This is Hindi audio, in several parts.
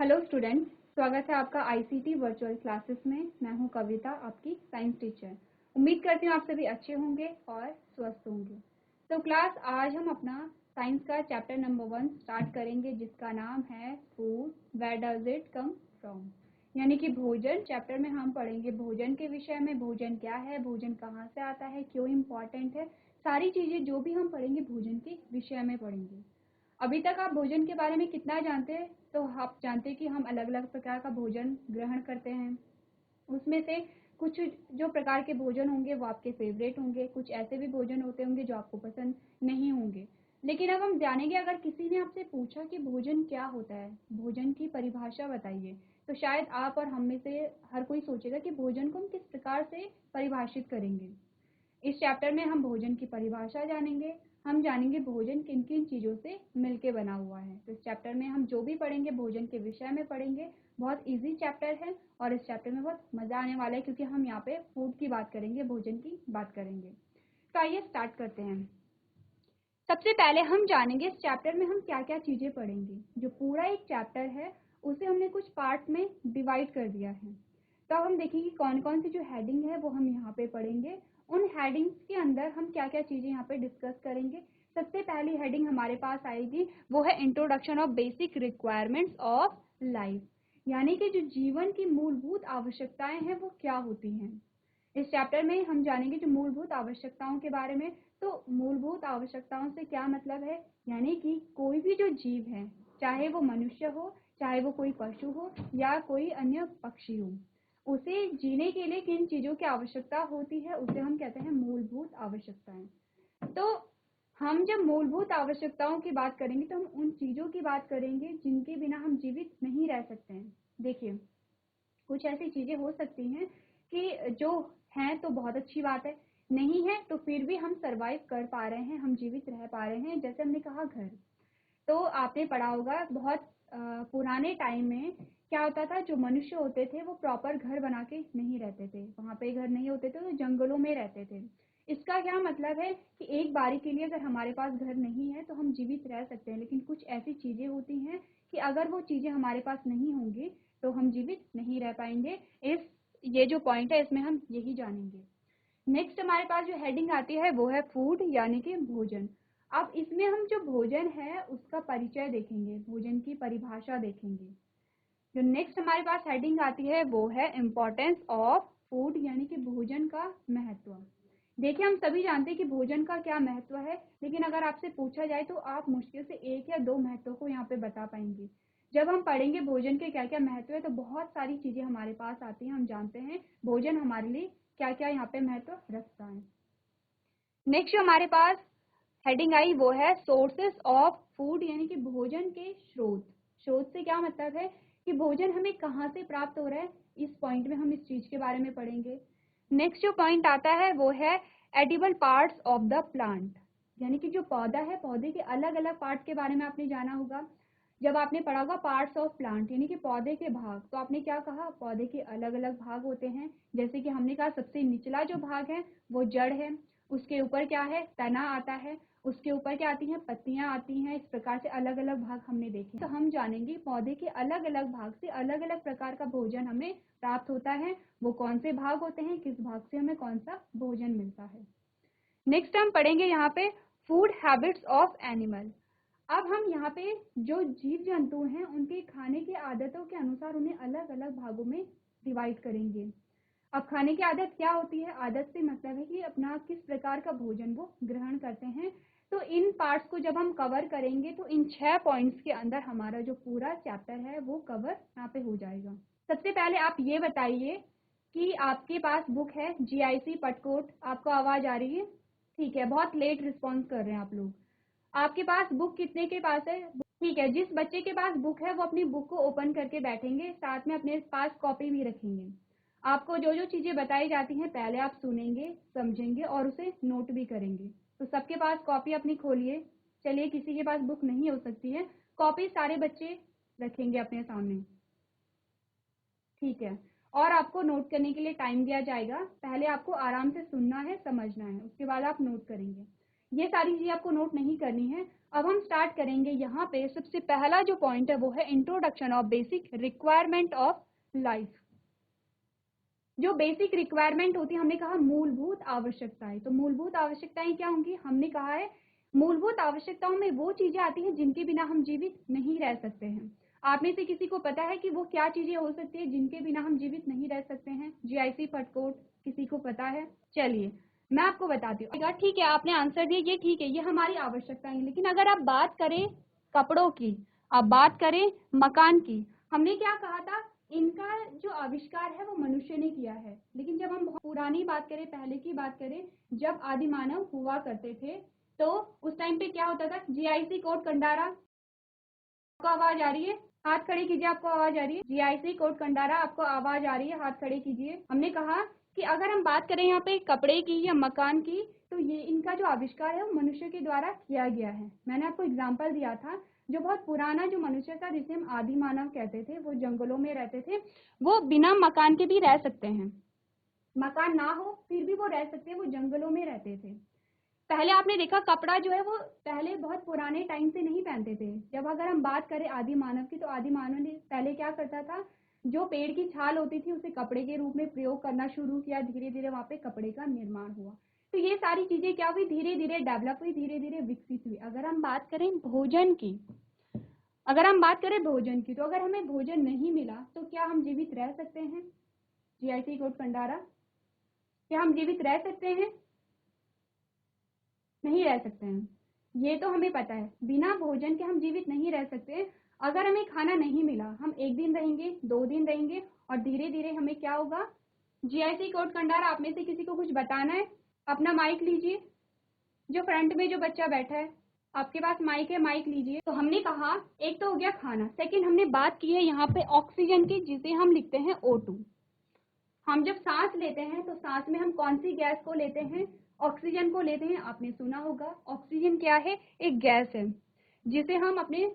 हेलो स्टूडेंट्स, स्वागत है आपका आईसीटी वर्चुअल क्लासेस में। मैं हूं कविता, आपकी साइंस टीचर। उम्मीद करती हूं आप सभी अच्छे होंगे और स्वस्थ होंगे। तो क्लास आज हम अपना साइंस का चैप्टर नंबर 1 स्टार्ट करेंगे, जिसका नाम है food, where does it come from, यानी कि भोजन। चैप्टर में हम पढ़ेंगे भोजन के विषय में। भोजन क्या है, भोजन कहाँ से आता है, क्यों इम्पॉर्टेंट है, सारी चीज़ें जो भी हम पढ़ेंगे भोजन के विषय में पढ़ेंगे। अभी तक आप भोजन के बारे में कितना जानते हैं? तो आप जानते हैं कि हम अलग अलग प्रकार का भोजन ग्रहण करते हैं। उसमें से कुछ जो प्रकार के भोजन होंगे वो आपके फेवरेट होंगे, कुछ ऐसे भी भोजन होते होंगे जो आपको पसंद नहीं होंगे। लेकिन अब हम जानेंगे, अगर किसी ने आपसे पूछा कि भोजन क्या होता है, भोजन की परिभाषा बताइए, तो शायद आप और हम में से हर कोई सोचेगा कि भोजन को हम किस प्रकार से परिभाषित करेंगे। इस चैप्टर में हम भोजन की परिभाषा जानेंगे। हम जानेंगे भोजन किन किन चीज़ों से मिलके बना हुआ है। तो इस चैप्टर में हम जो भी पढ़ेंगे भोजन के विषय में पढ़ेंगे। बहुत इजी चैप्टर है और इस चैप्टर में बहुत मज़ा आने वाला है, क्योंकि हम यहाँ पे फूड की बात करेंगे, भोजन की बात करेंगे। तो आइए स्टार्ट करते हैं। सबसे पहले हम जानेंगे इस चैप्टर में हम क्या क्या चीज़ें पढ़ेंगे। जो पूरा एक चैप्टर है उसे हमने कुछ पार्ट्स में डिवाइड कर दिया है। तो अब हम देखेंगे कौन कौन सी जो हेडिंग है वो हम यहाँ पे पढ़ेंगे। उन हेडिंग्स के अंदर हम क्या क्या चीज़ें यहाँ पे डिस्कस करेंगे। सबसे पहली हेडिंग हमारे पास आएगी, वो है introduction of basic requirements of life, यानी कि जो जीवन की मूलभूत आवश्यकताएं हैं वो क्या होती हैं। इस चैप्टर में हम जानेंगे जो मूलभूत आवश्यकताओं के बारे में। तो मूलभूत आवश्यकताओं से क्या मतलब है, यानी कि कोई भी जो जीव है, चाहे वो मनुष्य हो, चाहे वो कोई पशु हो या कोई अन्य पक्षी हो, उसे जीने के लिए किन चीज़ों की आवश्यकता होती है उसे हम कहते हैं मूलभूत आवश्यकताएं। तो हम जब मूलभूत आवश्यकताओं की बात करेंगे तो हम उन चीज़ों की बात करेंगे जिनके बिना हम जीवित नहीं रह सकते हैं। देखिए, कुछ ऐसी चीज़ें हो सकती हैं कि जो हैं तो बहुत अच्छी बात है, नहीं है तो फिर भी हम सरवाइव कर पा रहे हैं, हम जीवित रह पा रहे हैं। जैसे हमने कहा घर, तो आपने पढ़ा होगा बहुत पुराने टाइम में क्या होता था, जो मनुष्य होते थे वो प्रॉपर घर बना के नहीं रहते थे, वहाँ पे घर नहीं होते थे तो जंगलों में रहते थे। इसका क्या मतलब है कि एक बारी के लिए अगर हमारे पास घर नहीं है तो हम जीवित रह सकते हैं, लेकिन कुछ ऐसी चीज़ें होती हैं कि अगर वो चीज़ें हमारे पास नहीं होंगी तो हम जीवित नहीं रह पाएंगे। ये जो पॉइंट है इसमें हम यही जानेंगे। नेक्स्ट हमारे पास जो हेडिंग आती है वो है फूड, यानी कि भोजन। अब इसमें हम जो भोजन है उसका परिचय देखेंगे, भोजन की परिभाषा देखेंगे। जो नेक्स्ट हमारे पास हेडिंग आती है वो है इम्पोर्टेंस ऑफ फूड, यानी कि भोजन का महत्व। देखिए, हम सभी जानते हैं कि भोजन का क्या महत्व है, लेकिन अगर आपसे पूछा जाए तो आप मुश्किल से एक या दो महत्व को यहाँ पे बता पाएंगे। जब हम पढ़ेंगे भोजन के क्या क्या महत्व है तो बहुत सारी चीज़ें हमारे पास आती हैं। हम जानते हैं भोजन हमारे लिए क्या क्या यहाँ पे महत्व रखता है। नेक्स्ट जो हमारे पास हेडिंग आई वो है सोर्सेस ऑफ फूड, यानी कि भोजन के स्रोत। स्रोत से क्या मतलब है कि भोजन हमें कहाँ से प्राप्त हो रहा है। इस पॉइंट में हम इस चीज के बारे में पढ़ेंगे। नेक्स्ट जो पॉइंट आता है वो है edible parts of the plant, यानी कि जो पौधा है, पौधे के अलग अलग पार्ट के बारे में आपने जाना होगा। जब आपने पढ़ा होगा पार्ट्स ऑफ प्लांट, यानी कि पौधे के भाग, तो आपने क्या कहा, पौधे के अलग अलग भाग होते हैं। जैसे कि हमने कहा सबसे निचला जो भाग है वो जड़ है, उसके ऊपर क्या है, तना आता है, उसके ऊपर क्या आती हैं, पत्तियां आती हैं। इस प्रकार से अलग अलग भाग हमने देखे। तो हम जानेंगे पौधे के अलग अलग भाग से अलग अलग प्रकार का भोजन हमें प्राप्त होता है। वो कौन से भाग होते हैं, किस भाग से हमें कौन सा भोजन मिलता है। नेक्स्ट हम पढ़ेंगे यहाँ पे फूड हैबिट्स ऑफ एनिमल। अब हम यहाँ पे जो जीव जंतु हैं उनके खाने की आदतों के अनुसार उन्हें अलग अलग भागों में डिवाइड करेंगे। अब खाने की आदत क्या होती है, आदत से मतलब है कि अपना किस प्रकार का भोजन वो ग्रहण करते हैं। तो इन पार्ट्स को जब हम कवर करेंगे तो इन 6 पॉइंट्स के अंदर हमारा जो पूरा चैप्टर है वो कवर यहाँ पे हो जाएगा। सबसे पहले आप ये बताइए कि आपके पास बुक है जीआईसी पटकोट। आपको आवाज आ रही है? ठीक है, बहुत लेट रिस्पॉन्स कर रहे हैं आप लोग। आपके पास बुक कितने के पास है? ठीक है, जिस बच्चे के पास बुक है वो अपनी बुक को ओपन करके बैठेंगे, साथ में अपने पास कॉपी भी रखेंगे। आपको जो जो चीज़ें बताई जाती हैं पहले आप सुनेंगे, समझेंगे और उसे नोट भी करेंगे। तो सबके पास कॉपी अपनी खोलिए। चलिए, किसी के पास बुक नहीं हो सकती है, कॉपी सारे बच्चे रखेंगे अपने सामने। ठीक है, और आपको नोट करने के लिए टाइम दिया जाएगा। पहले आपको आराम से सुनना है, समझना है, उसके बाद आप नोट करेंगे। ये सारी चीज़ें आपको नोट नहीं करनी है, अब हम स्टार्ट करेंगे। यहाँ पे सबसे पहला जो पॉइंट है वो है introduction of basic requirement of life. जो बेसिक रिक्वायरमेंट होती है, हमने कहा मूलभूत आवश्यकताएं। तो मूलभूत आवश्यकताएं क्या होंगी? हमने कहा है मूलभूत आवश्यकताओं में वो चीजें आती हैं जिनके बिना हम जीवित नहीं रह सकते हैं। आप में से किसी को पता है कि वो क्या चीजें हो सकती है जिनके बिना हम जीवित नहीं रह सकते हैं? जीआईसी फटकोट किसी को पता है? चलिए मैं आपको बताती हूँ। ठीक है, आपने आंसर दिया, ये ठीक है, ये हमारी आवश्यकताएं। लेकिन अगर आप बात करें कपड़ों की, आप बात करें मकान की, हमने क्या कहा था? इनका जो आविष्कार है वो मनुष्य ने किया है। लेकिन जब हम बहुत पुरानी बात करें, पहले की बात करें, जब आदि मानव हुआ करते थे, तो उस टाइम पे क्या होता था? जीआईसी कोड कंडारा, आपको आवाज आ रही है? हाथ खड़े कीजिए, आपको आवाज आ रही है? जीआईसी कोड कंडारा, आपको आवाज आ रही है? हाथ खड़े कीजिए। हमने कहा कि अगर हम बात करें यहाँ पे कपड़े की या मकान की, तो ये इनका जो आविष्कार है वो मनुष्य के द्वारा किया गया है। मैंने आपको एग्जाम्पल दिया था, जो बहुत पुराना जो मनुष्य था, जिसे हम आदि मानव कहते थे, वो जंगलों में रहते थे। वो बिना मकान के भी रह सकते हैं, मकान ना हो फिर भी वो रह सकते हैं, वो जंगलों में रहते थे। पहले आपने देखा कपड़ा जो है वो पहले बहुत पुराने टाइम से नहीं पहनते थे। जब अगर हम बात करें आदि मानव की, तो आदि मानव ने पहले क्या करता था? जो पेड़ की छाल होती थी उसे कपड़े के रूप में प्रयोग करना शुरू किया। धीरे धीरे वहां पे कपड़े का निर्माण हुआ। तो ये सारी चीजें क्या हुई? धीरे धीरे डेवलप हुई, धीरे धीरे विकसित हुई। अगर हम बात करें भोजन की, तो अगर हमें भोजन नहीं मिला तो क्या हम जीवित रह सकते हैं? जीआईसी कोड कंडारा, क्या हम जीवित रह सकते हैं? नहीं रह सकते हैं। ये तो हमें पता है, बिना भोजन के हम जीवित नहीं रह सकते। अगर हमें खाना नहीं मिला, हम 1 दिन रहेंगे, 2 दिन रहेंगे, और धीरे धीरे हमें क्या होगा? जीआईसी कोड कंडारा, आप में से किसी को कुछ बताना है? अपना माइक लीजिए, जो फ्रंट में जो बच्चा बैठा है, आपके पास माइक है, माइक लीजिए। तो हमने कहा एक तो हो गया खाना, सेकंड हमने बात की है यहाँ पे ऑक्सीजन की, जिसे हम लिखते हैं O2। हम जब सांस लेते हैं तो सांस में हम कौन सी गैस को लेते हैं? ऑक्सीजन को लेते हैं। आपने सुना होगा ऑक्सीजन क्या है? एक गैस है जिसे हम अपने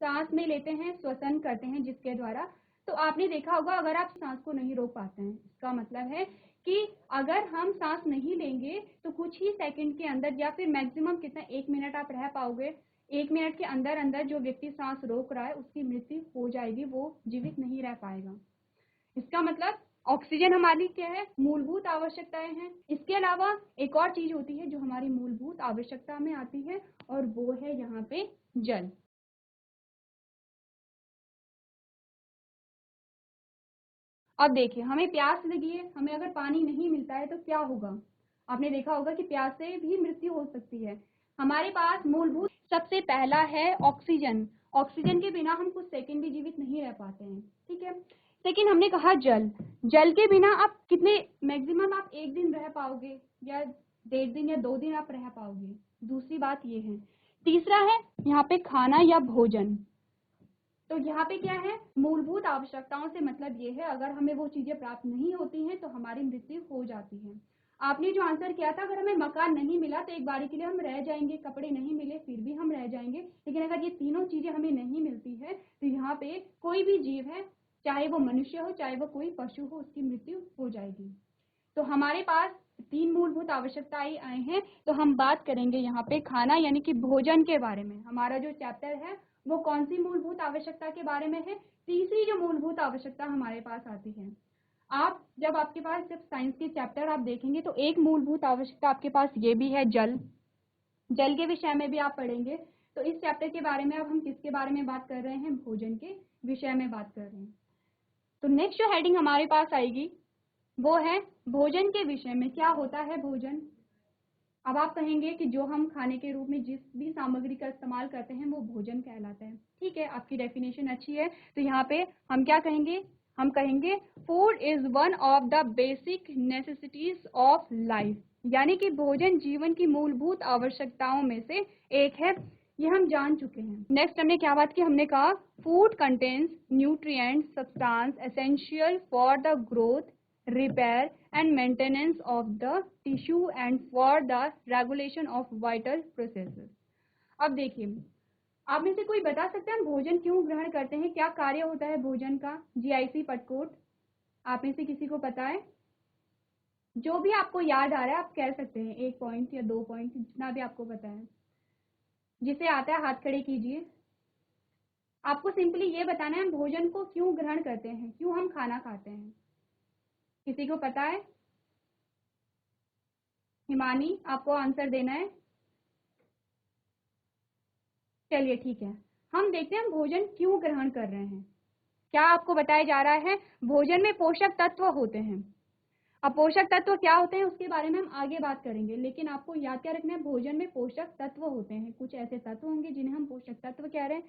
सांस में लेते हैं, श्वसन करते हैं जिसके द्वारा। तो आपने देखा होगा अगर आप सांस को नहीं रोक पाते हैं, इसका मतलब है कि अगर हम सांस नहीं लेंगे तो कुछ ही सेकंड के अंदर, या फिर मैक्सिमम कितना, 1 मिनट आप रह पाओगे। 1 मिनट के अंदर अंदर जो व्यक्ति सांस रोक रहा है उसकी मृत्यु हो जाएगी, वो जीवित नहीं रह पाएगा। इसका मतलब ऑक्सीजन हमारी क्या है? मूलभूत आवश्यकताएं हैं। इसके अलावा एक और चीज होती है जो हमारी मूलभूत आवश्यकता में आती है, और वो है यहाँ पे जल। अब देखिए, हमें प्यास लगी है, हमें अगर पानी नहीं मिलता है तो क्या होगा? आपने देखा होगा कि प्यास से भी मृत्यु हो सकती है। हमारे पास मूलभूत सबसे पहला है ऑक्सीजन। ऑक्सीजन के बिना हम कुछ सेकंड भी जीवित नहीं रह पाते हैं, ठीक है। सेकंड हमने कहा जल। जल के बिना आप कितने, मैक्सिमम आप 1 दिन रह पाओगे, या 1.5 दिन या 2 दिन आप रह पाओगे। दूसरी बात ये है। तीसरा है यहाँ पे खाना या भोजन। तो यहाँ पे क्या है? मूलभूत आवश्यकताओं से मतलब ये है, अगर हमें वो चीजें प्राप्त नहीं होती हैं तो हमारी मृत्यु हो जाती है। आपने जो आंसर किया था, अगर हमें मकान नहीं मिला तो एक बारी के लिए हम रह जाएंगे, कपड़े नहीं मिले फिर भी हम रह जाएंगे। लेकिन अगर ये तीनों चीजें हमें नहीं मिलती है तो यहाँ पे कोई भी जीव है, चाहे वो मनुष्य हो चाहे वो कोई पशु हो, उसकी मृत्यु हो जाएगी। तो हमारे पास 3 मूलभूत आवश्यकताएं आए हैं। तो हम बात करेंगे यहाँ पे खाना यानी कि भोजन के बारे में। हमारा जो चैप्टर है वो कौन सी मूलभूत आवश्यकता के बारे में है? तीसरी जो मूलभूत आवश्यकता हमारे पास आती है। आप जब आपके पास जब साइंस के चैप्टर आप देखेंगे तो एक मूलभूत आवश्यकता आपके पास ये भी है, जल। जल के विषय में भी आप पढ़ेंगे। तो इस चैप्टर के बारे में अब हम किसके बारे में बात कर रहे हैं? भोजन के विषय में बात कर रहे हैं। तो नेक्स्ट जो हेडिंग हमारे पास आएगी वो है भोजन के विषय में। क्या होता है भोजन? अब आप कहेंगे कि जो हम खाने के रूप में जिस भी सामग्री का इस्तेमाल करते हैं वो भोजन कहलाता है। ठीक है, आपकी डेफिनेशन अच्छी है। तो यहाँ पे हम क्या कहेंगे? हम कहेंगे food is one of the basic necessities of life, यानी कि भोजन जीवन की मूलभूत आवश्यकताओं में से एक है। ये हम जान चुके हैं। नेक्स्ट हमने क्या बात की? हमने कहा food contains nutrient substance essential for the growth, repair and maintenance of the tissue and for the regulation of vital processes। अब देखिए, आप में से कोई बता सकते हैं हम भोजन क्यों ग्रहण करते हैं? क्या कार्य होता है भोजन का? जीआईसी पटकोट, आप में से किसी को पता है? जो भी आपको याद आ रहा है आप कह सकते हैं, 1 पॉइंट या 2 पॉइंट, जितना भी आपको पता है। जिसे आता है हाथ खड़े कीजिए। आपको सिंपली ये बताना है हम भोजन को क्यों ग्रहण करते हैं, क्यों हम खाना खाते हैं। किसी को पता है? हिमानी, आपको आंसर देना है। चलिए ठीक है, हम देखते हैं हम भोजन क्यों ग्रहण कर रहे हैं। क्या आपको बताया जा रहा है? भोजन में पोषक तत्व होते हैं। अब पोषक तत्व क्या होते हैं उसके बारे में हम आगे बात करेंगे, लेकिन आपको याद क्या रखना है, भोजन में पोषक तत्व होते हैं। कुछ ऐसे तत्व होंगे जिन्हें हम पोषक तत्व कह रहे हैं।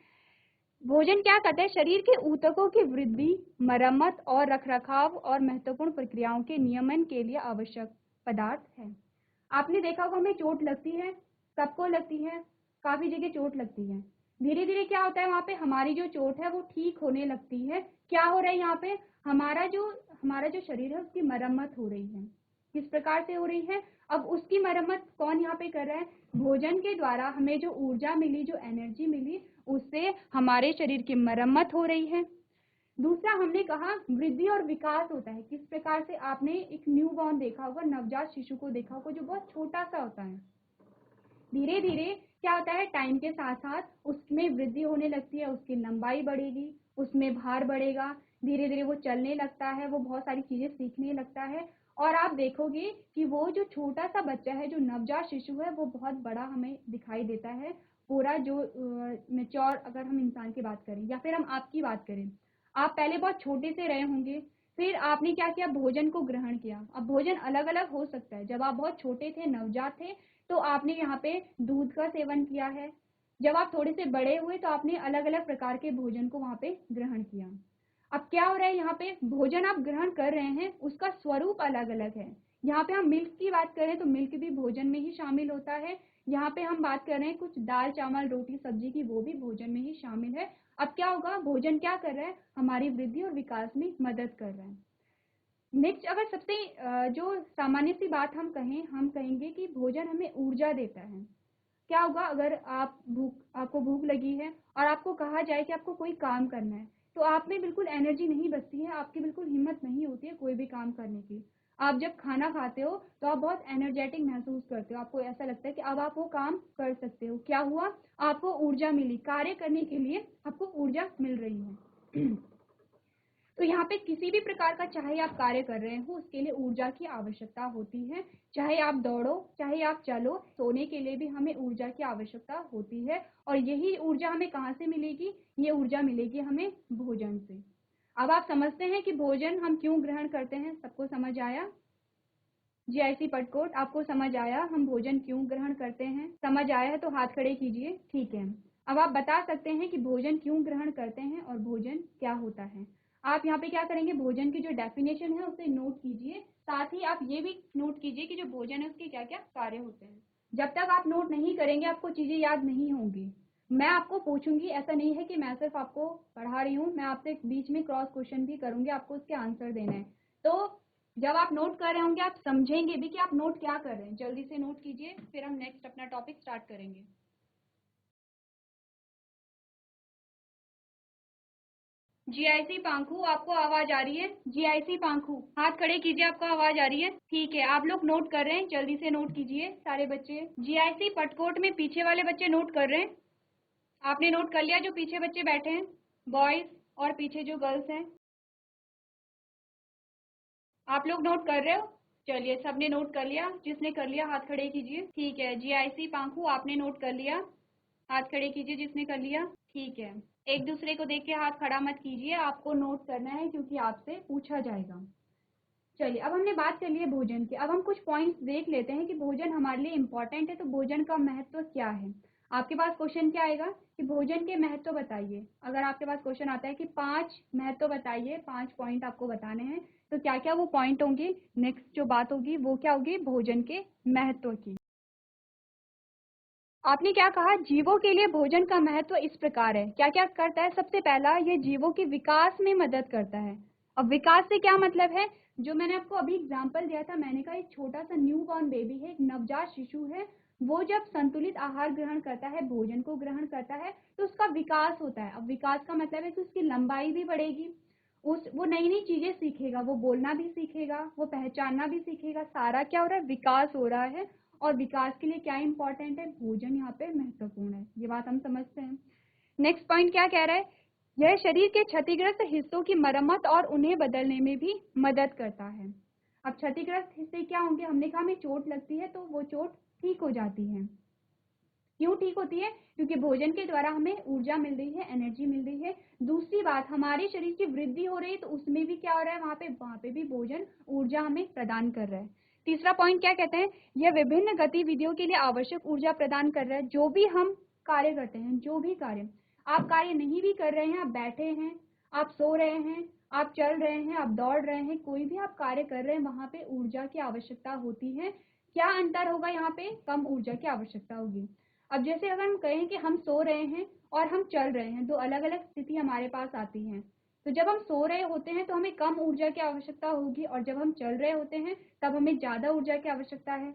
भोजन क्या करता है? शरीर के ऊतकों की वृद्धि, मरम्मत और रखरखाव और महत्वपूर्ण प्रक्रियाओं के नियमन के लिए आवश्यक पदार्थ है। आपने देखा होगा हमें चोट लगती है, सबको लगती है, काफी जगह चोट लगती है। धीरे धीरे क्या होता है वहां पे, हमारी जो चोट है वो ठीक होने लगती है। क्या हो रहा है यहाँ पे? हमारा जो शरीर है उसकी मरम्मत हो रही है। किस प्रकार से हो रही है? अब उसकी मरम्मत कौन यहाँ पे कर रहा है? भोजन के द्वारा हमें जो ऊर्जा मिली, जो एनर्जी मिली, उससे हमारे शरीर की मरम्मत हो रही है। दूसरा हमने कहा वृद्धि और विकास होता है। किस प्रकार से? आपने एक न्यू बॉर्न देखा होगा, नवजात शिशु को देखा होगा जो बहुत छोटा सा होता है। धीरे धीरे क्या होता है, टाइम के साथ साथ उसमें वृद्धि होने लगती है, उसकी लंबाई बढ़ेगी, उसमें भार बढ़ेगा, धीरे धीरे वो चलने लगता है, वो बहुत सारी चीजें सीखने लगता है। और आप देखोगे कि वो जो छोटा सा बच्चा है, जो नवजात शिशु है, वो बहुत बड़ा हमें दिखाई देता है। पूरा जो मेच्योर, अगर हम इंसान की बात करें या फिर हम आपकी बात करें, आप पहले बहुत छोटे से रहे होंगे, फिर आपने क्या किया, भोजन को ग्रहण किया। अब भोजन अलग अलग हो सकता है। जब आप बहुत छोटे थे, नवजात थे, तो आपने यहाँ पे दूध का सेवन किया है। जब आप थोड़े से बड़े हुए तो आपने अलग अलग प्रकार के भोजन को वहां पे ग्रहण किया। अब क्या हो रहा है यहाँ पे, भोजन आप ग्रहण कर रहे हैं, उसका स्वरूप अलग अलग है। यहाँ पे हम मिल्क की बात करें तो मिल्क भी भोजन में ही शामिल होता है। यहाँ पे हम बात कर रहे हैं कुछ दाल चावल रोटी सब्जी की, वो भी भोजन में ही शामिल है। अब क्या होगा, भोजन क्या कर रहा है, हमारी वृद्धि और विकास में मदद कर रहा है। नेक्स्ट, अगर सबसे जो सामान्य सी बात हम कहें, हम कहेंगे कि भोजन हमें ऊर्जा देता है। क्या होगा, अगर आपको भूख लगी है और आपको कहा जाए कि आपको कोई काम करना है, तो आप में बिल्कुल एनर्जी नहीं बचती है, आपकी बिल्कुल हिम्मत नहीं होती है कोई भी काम करने की। आप जब खाना खाते हो तो आप बहुत एनर्जेटिक महसूस करते हो, आपको ऐसा लगता है कि अब आप वो काम कर सकते हो। क्या हुआ, आपको ऊर्जा मिली, कार्य करने के लिए आपको ऊर्जा मिल रही है। तो यहाँ पे किसी भी प्रकार का चाहे आप कार्य कर रहे हो, उसके लिए ऊर्जा की आवश्यकता होती है। चाहे आप दौड़ो, चाहे आप चलो, सोने के लिए भी हमें ऊर्जा की आवश्यकता होती है। और यही ऊर्जा हमें कहाँ से मिलेगी? ये ऊर्जा मिलेगी हमें भोजन से। अब आप समझते हैं कि भोजन हम क्यों ग्रहण करते हैं। सबको समझ आया? जीआईसी पटकोट, आपको समझ आया हम भोजन क्यों ग्रहण करते हैं? समझ आया है तो हाथ खड़े कीजिए। ठीक है, अब आप बता सकते हैं कि भोजन क्यों ग्रहण करते हैं और भोजन क्या होता है। आप यहाँ पे क्या करेंगे, भोजन की जो डेफिनेशन है उसे नोट कीजिए। साथ ही आप ये भी नोट कीजिए कि जो भोजन है उसके क्या क्या कार्य होते हैं। जब तक आप नोट नहीं करेंगे आपको चीजें याद नहीं होंगी। मैं आपको पूछूंगी, ऐसा नहीं है कि मैं सिर्फ आपको पढ़ा रही हूँ, मैं आपसे बीच में क्रॉस क्वेश्चन भी करूंगी, आपको उसके आंसर देना है। तो जब आप नोट कर रहे होंगे आप समझेंगे भी कि आप नोट क्या कर रहे हैं। जल्दी से नोट कीजिए, फिर हम नेक्स्ट अपना टॉपिक स्टार्ट करेंगे। जीआईसी पांखू, आपको आवाज आ रही है? जीआईसी पांखू, हाथ खड़े कीजिए, आपको आवाज आ रही है? ठीक है, आप लोग नोट कर रहे हैं, जल्दी से नोट कीजिए सारे बच्चे। जीआईसी पटकोट में पीछे वाले बच्चे नोट कर रहे हैं? आपने नोट कर लिया? जो पीछे बच्चे बैठे हैं, बॉयज और पीछे जो गर्ल्स हैं, आप लोग नोट कर रहे हो? चलिए, सबने नोट कर लिया? जिसने कर लिया हाथ खड़े कीजिए। ठीक है, जीआईसी पांखू आपने नोट कर लिया, हाथ खड़े कीजिए जिसने कर लिया। ठीक है, एक दूसरे को देख के हाथ खड़ा मत कीजिए, आपको नोट करना है क्योंकि आपसे पूछा जाएगा। चलिए, अब हमने बात कर ली है भोजन की, अब हम कुछ पॉइंट्स देख लेते हैं कि भोजन हमारे लिए इम्पोर्टेंट है, तो भोजन का महत्व क्या है। आपके पास क्वेश्चन क्या आएगा कि भोजन के महत्व बताइए। अगर आपके पास क्वेश्चन आता है कि 5 महत्व बताइए, 5 पॉइंट आपको बताने हैं, तो क्या क्या वो पॉइंट होंगे। नेक्स्ट जो बात होगी वो क्या होगी, भोजन के महत्व की। आपने क्या कहा, जीवों के लिए भोजन का महत्व इस प्रकार है। क्या क्या करता है? सबसे पहला, ये जीवों के विकास में मदद करता है। अब विकास से क्या मतलब है, जो मैंने आपको अभी एग्जांपल दिया था, मैंने कहा एक छोटा सा न्यू बॉर्न बेबी है, एक नवजात शिशु है, वो जब संतुलित आहार ग्रहण करता है, भोजन को ग्रहण करता है, तो उसका विकास होता है। अब विकास का मतलब है कि उसकी लंबाई भी बढ़ेगी, वो नई नई चीजें सीखेगा, वो बोलना भी सीखेगा, वो पहचानना भी सीखेगा। सारा क्या हो रहा है, विकास हो रहा है। और विकास के लिए क्या इंपॉर्टेंट है, भोजन यहाँ पे महत्वपूर्ण है। ये बात हम समझते हैं। नेक्स्ट पॉइंट क्या कह रहा है, यह शरीर के क्षतिग्रस्त हिस्सों की मरम्मत और उन्हें बदलने में भी मदद करता है। अब क्षतिग्रस्त हिस्से क्या होंगे, हमने कहा हमें चोट लगती है तो वो चोट ठीक हो जाती है। क्यों ठीक होती है, क्योंकि भोजन के द्वारा हमें ऊर्जा मिल रही है, एनर्जी मिल रही है। दूसरी बात, हमारे शरीर की वृद्धि हो रही है तो उसमें भी क्या हो रहा है, वहां पे भी भोजन ऊर्जा हमें प्रदान कर रहा है। तीसरा पॉइंट क्या कहते हैं, यह विभिन्न गतिविधियों के लिए आवश्यक ऊर्जा प्रदान कर रहा है। जो भी हम कार्य करते हैं, जो भी कार्य आप कार्य नहीं भी कर रहे हैं, आप बैठे हैं, आप सो रहे हैं, आप चल रहे हैं, आप दौड़ रहे हैं, कोई भी आप कार्य कर रहे हैं, वहां पे ऊर्जा की आवश्यकता होती है। क्या अंतर होगा, यहाँ पे कम ऊर्जा की आवश्यकता होगी। अब जैसे अगर हम कहें कि हम सो रहे हैं और हम चल रहे हैं, दो अलग अलग स्थिति हमारे पास आती हैं। तो जब हम सो रहे होते हैं तो हमें कम ऊर्जा की आवश्यकता होगी, और जब हम चल रहे होते हैं तब हमें ज्यादा ऊर्जा की आवश्यकता है।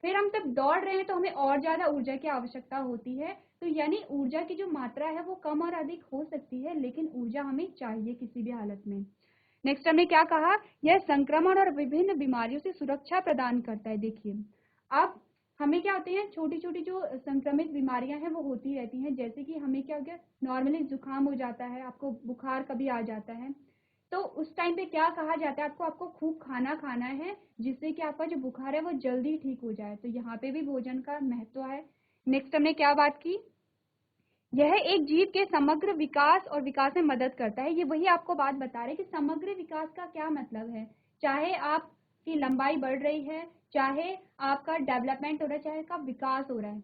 फिर हम जब दौड़ रहे हैं तो हमें और ज्यादा ऊर्जा की आवश्यकता होती है। तो यानी ऊर्जा की जो मात्रा है वो कम और अधिक हो सकती है, लेकिन ऊर्जा हमें चाहिए किसी भी हालत में। नेक्स्ट हमने क्या कहा, यह संक्रमण और विभिन्न बीमारियों से सुरक्षा प्रदान करता है। देखिए अब हमें क्या होते हैं, छोटी छोटी जो संक्रमित बीमारियां हैं वो होती रहती हैं। जैसे कि हमें क्या हो गया, नॉर्मली जुकाम हो जाता है, आपको बुखार कभी आ जाता है, तो उस टाइम पे क्या कहा जाता है, आपको खूब खाना खाना है जिससे कि आपका जो बुखार है वो जल्दी ठीक हो जाए। तो यहाँ पे भी भोजन का महत्व है। नेक्स्ट हमने क्या बात की, यह एक जीव के समग्र विकास और विकास में मदद करता है। ये वही आपको बात बता रहे हैं कि समग्र विकास का क्या मतलब है। चाहे आपकी लंबाई बढ़ रही है, चाहे आपका डेवलपमेंट हो रहा है, चाहे आपका विकास हो रहा है,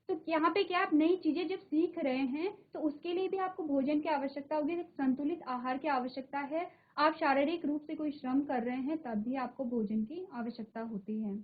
तो यहाँ पे क्या आप नई चीजें जब सीख रहे हैं तो उसके लिए भी आपको भोजन की आवश्यकता होगी, संतुलित आहार की आवश्यकता है। आप शारीरिक रूप से कोई श्रम कर रहे हैं तब भी आपको भोजन की आवश्यकता होती है।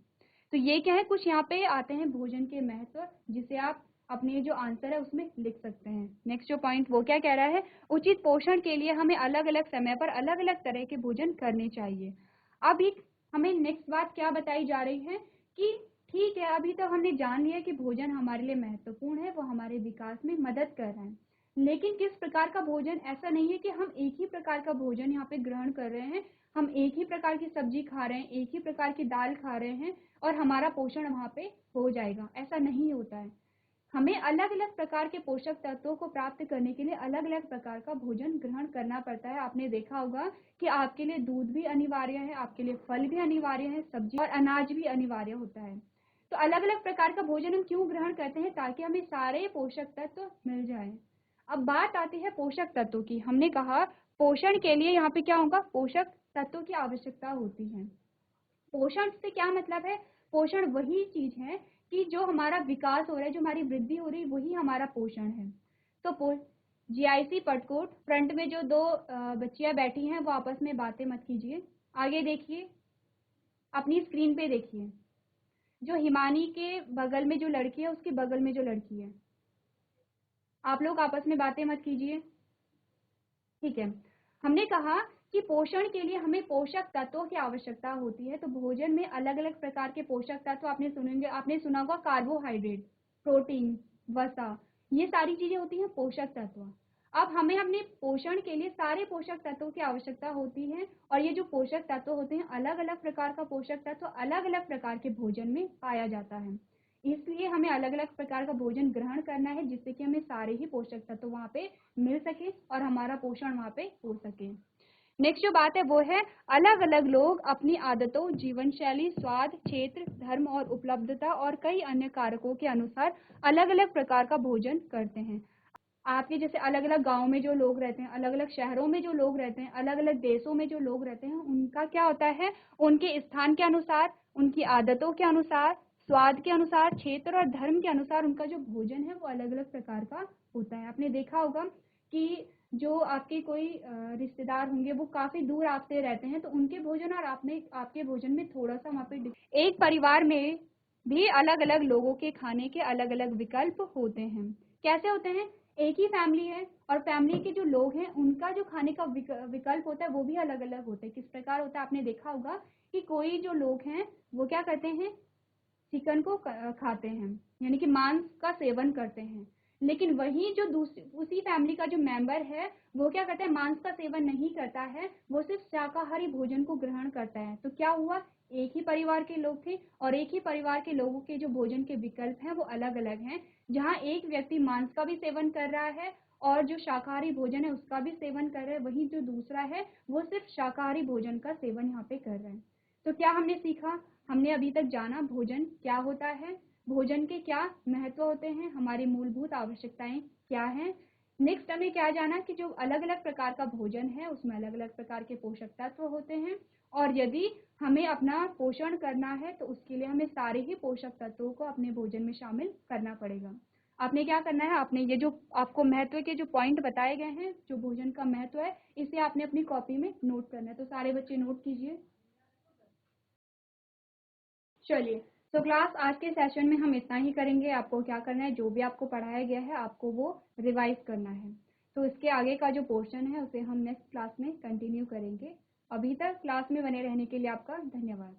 तो ये क्या है, कुछ यहाँ पे आते हैं भोजन के महत्व, जिसे आप अपने जो आंसर है उसमें लिख सकते हैं। नेक्स्ट जो पॉइंट वो क्या कह रहा है, उचित पोषण के लिए हमें अलग अलग समय पर अलग अलग तरह के भोजन करने चाहिए। अब एक हमें नेक्स्ट बात क्या बताई जा रही है कि ठीक है, अभी तो हमने जान लिया कि भोजन हमारे लिए महत्वपूर्ण है, वो हमारे विकास में मदद कर रहा है, लेकिन किस प्रकार का भोजन, ऐसा नहीं है कि हम एक ही प्रकार का भोजन यहाँ पे ग्रहण कर रहे हैं, हम एक ही प्रकार की सब्जी खा रहे हैं, एक ही प्रकार की दाल खा रहे हैं और हमारा पोषण वहाँ पे हो जाएगा, ऐसा नहीं होता है। हमें अलग अलग प्रकार के पोषक तत्वों को प्राप्त करने के लिए अलग अलग प्रकार का भोजन ग्रहण करना पड़ता है। आपने देखा होगा कि आपके लिए दूध भी अनिवार्य है, आपके लिए फल भी अनिवार्य है, सब्जी और अनाज भी अनिवार्य होता है। तो अलग अलग प्रकार का भोजन हम क्यों ग्रहण करते हैं, ताकि हमें सारे पोषक तत्व मिल जाए। अब बात आती है पोषक तत्वों की। हमने कहा पोषण के लिए यहाँ पे क्या होगा, पोषक तत्वों की आवश्यकता होती है। पोषण से क्या मतलब है, पोषण वही चीज है कि जो हमारा विकास हो रहा है, जो हमारी वृद्धि हो रही है, वही हमारा पोषण है। तो जीआईसी पटकोट फ्रंट में जो दो बच्चियां बैठी हैं वो आपस में बातें मत कीजिए, आगे देखिए, अपनी स्क्रीन पे देखिए। जो हिमानी के बगल में जो लड़की है उसके बगल में जो लड़की है, आप लोग आपस में बातें मत कीजिए, ठीक है। हमने कहा कि पोषण के लिए हमें पोषक तत्वों की आवश्यकता होती है। तो भोजन में अलग अलग प्रकार के पोषक तत्व आपने सुना होगा, कार्बोहाइड्रेट, प्रोटीन, वसा, ये सारी चीजें होती हैं पोषक तत्व। अब हमें अपने पोषण के लिए सारे पोषक तत्वों की आवश्यकता होती है, और ये जो पोषक तत्व होते हैं, अलग अलग प्रकार का पोषक तत्व अलग अलग प्रकार के भोजन में पाया जाता है। इसलिए हमें अलग अलग प्रकार का भोजन ग्रहण करना है, जिससे कि हमें सारे ही पोषक तत्व वहाँ पे मिल सके और हमारा पोषण वहाँ पे हो सके। नेक्स्ट जो बात है वो है, अलग अलग लोग अपनी आदतों, जीवन शैली, स्वाद, क्षेत्र, धर्म और उपलब्धता और कई अन्य कारकों के अनुसार अलग अलग प्रकार का भोजन करते हैं। आपके जैसे अलग अलग गाँव में जो लोग रहते हैं, अलग अलग शहरों में जो लोग रहते हैं, अलग अलग देशों में जो लोग रहते हैं, उनका क्या होता है, उनके स्थान के अनुसार, उनकी आदतों के अनुसार, स्वाद के अनुसार, क्षेत्र और धर्म के अनुसार उनका जो भोजन है वो अलग अलग प्रकार का होता है। आपने देखा होगा कि जो आपके कोई रिश्तेदार होंगे वो काफी दूर आपसे रहते हैं, तो उनके भोजन और आपके भोजन में थोड़ा सा वहाँ पे एक परिवार में भी अलग अलग लोगों के खाने के अलग अलग विकल्प होते हैं। कैसे होते हैं, एक ही फैमिली है और फैमिली के जो लोग हैं उनका जो खाने का विकल्प होता है वो भी अलग अलग होता है। किस प्रकार होता है, आपने देखा होगा कि कोई जो लोग हैं वो क्या करते हैं, चिकन को खाते हैं, यानी कि मांस का सेवन करते हैं, लेकिन वही जो उसी फैमिली का जो मेंबर है वो क्या करता है, मांस का सेवन नहीं करता है, वो सिर्फ शाकाहारी भोजन को ग्रहण करता है। तो क्या हुआ, एक ही परिवार के लोग थे और एक ही परिवार के लोगों के जो भोजन के विकल्प हैं वो अलग-अलग हैं। जहाँ एक व्यक्ति मांस का भी सेवन कर रहा है और जो शाकाहारी भोजन है उसका भी सेवन कर रहा है, वहीं जो दूसरा है वो सिर्फ शाकाहारी भोजन का सेवन यहाँ पे कर रहा है। तो क्या हमने सीखा? हमने अभी तक जाना भोजन क्या होता है, भोजन के क्या महत्व होते हैं, हमारी मूलभूत आवश्यकताएं क्या हैं। नेक्स्ट हमें क्या जाना कि जो अलग-अलग प्रकार का भोजन है उसमें अलग-अलग प्रकार के पोषक तत्व होते हैं और यदि हमें अपना पोषण करना है तो उसके लिए हमें सारे ही पोषक तत्वों को अपने भोजन में शामिल करना पड़ेगा। आपने क्या करना है, आपने ये जो आपको महत्व के जो पॉइंट बताए गए हैं, जो भोजन का महत्व है, इसे आपने अपनी कॉपी में नोट करना है। तो सारे बच्चे नोट कीजिए। चलिए, तो क्लास आज के सेशन में हम इतना ही करेंगे। आपको क्या करना है, जो भी आपको पढ़ाया गया है आपको वो रिवाइज करना है। तो इसके आगे का जो पोर्शन है उसे हम नेक्स्ट क्लास में कंटिन्यू करेंगे। अभी तक क्लास में बने रहने के लिए आपका धन्यवाद।